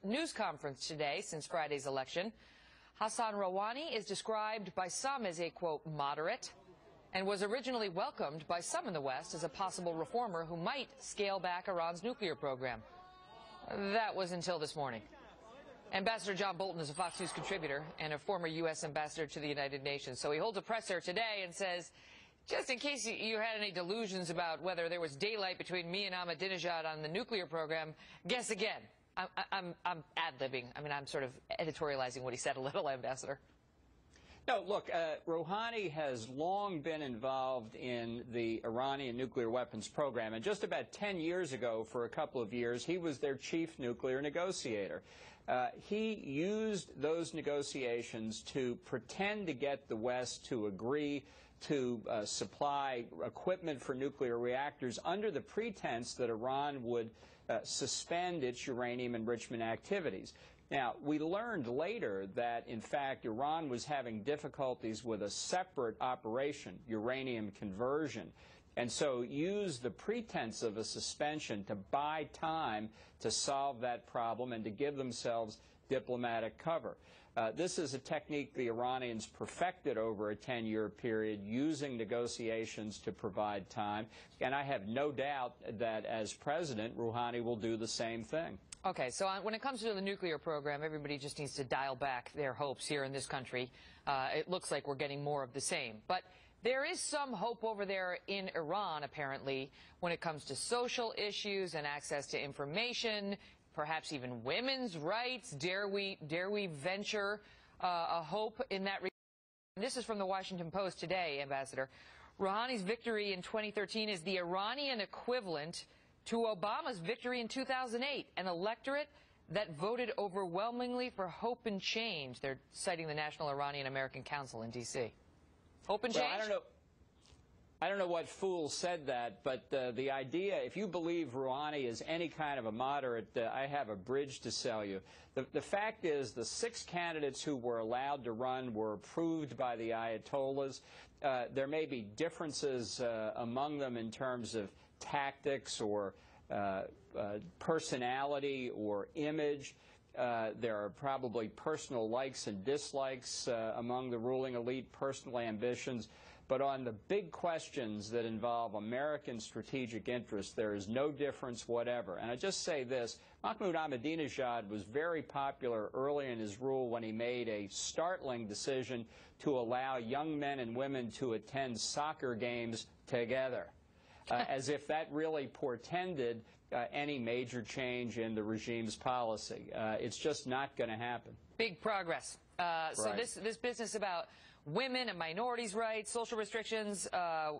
news conference today since Friday's election. Hassan Rouhani is described by some as a, quote, moderate, and was originally welcomed by some in the West as a possible reformer who might scale back Iran's nuclear program. That was until this morning. Ambassador John Bolton is a Fox News contributor and a former U.S. ambassador to the United Nations. So he holds a presser today and says, just in case you had any delusions about whether there was daylight between me and Ahmadinejad on the nuclear program, guess again. I'm ad-libbing. I mean, I'm sort of editorializing what he said a little, Ambassador. No, look, Rouhani has long been involved in the Iranian nuclear weapons program, and just about 10 years ago, for a couple of years, he was their chief nuclear negotiator. He used those negotiations to pretend to get the West to agree to supply equipment for nuclear reactors under the pretense that Iran would suspend its uranium enrichment activities. Now, we learned later that, in fact, Iran was having difficulties with a separate operation, uranium conversion, and so used the pretense of a suspension to buy time to solve that problem and to give themselves diplomatic cover. This is a technique the Iranians perfected over a 10-year period, using negotiations to provide time, and I have no doubt that as president, Rouhani will do the same thing. Okay, so when it comes to the nuclear program, everybody just needs to dial back their hopes here in this country. It looks like we're getting more of the same. But there is some hope over there in Iran, apparently, when it comes to social issues and access to information, perhaps even women's rights. Dare we venture a hope in that regard? This is from the Washington Post today, Ambassador. Rouhani's victory in 2013 is the Iranian equivalent to Obama's victory in 2008, an electorate that voted overwhelmingly for hope and change. They're citing the National Iranian American Council in D.C. Hope and change? Well, I don't know what fool said that, but the idea, if you believe Rouhani is any kind of a moderate, I have a bridge to sell you. The fact is the 6 candidates who were allowed to run were approved by the Ayatollahs. There may be differences among them in terms of tactics or personality or image. There are probably personal likes and dislikes among the ruling elite, personal ambitions. But on the big questions that involve American strategic interests, there is no difference whatever. And I just say this, Mahmoud Ahmadinejad was very popular early in his rule when he made a startling decision to allow young men and women to attend soccer games together. As if that really portended any major change in the regime's policy. It's just not going to happen. Big progress. So Right. this business about women and minorities' rights, social restrictions,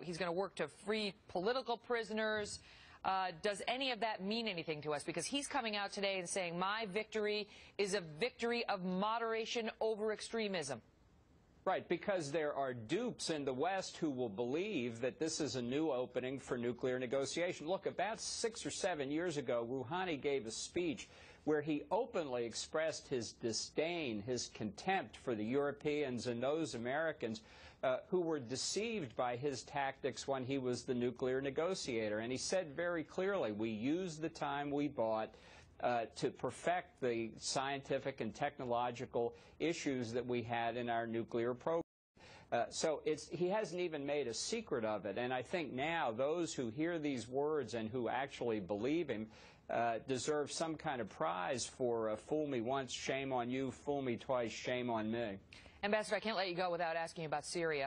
he's going to work to free political prisoners. Does any of that mean anything to us? Because he's coming out today and saying, my victory is a victory of moderation over extremism. Right, because there are dupes in the West who will believe that this is a new opening for nuclear negotiation. Look, about 6 or 7 years ago, Rouhani gave a speech where he openly expressed his disdain, his contempt for the Europeans and those Americans who were deceived by his tactics when he was the nuclear negotiator. And he said very clearly, we used the time we bought to perfect the scientific and technological issues that we had in our nuclear program. So he hasn't even made a secret of it. And I think now those who hear these words and who actually believe him deserve some kind of prize for fool me once, shame on you, fool me twice, shame on me. Ambassador, I can't let you go without asking about Syria.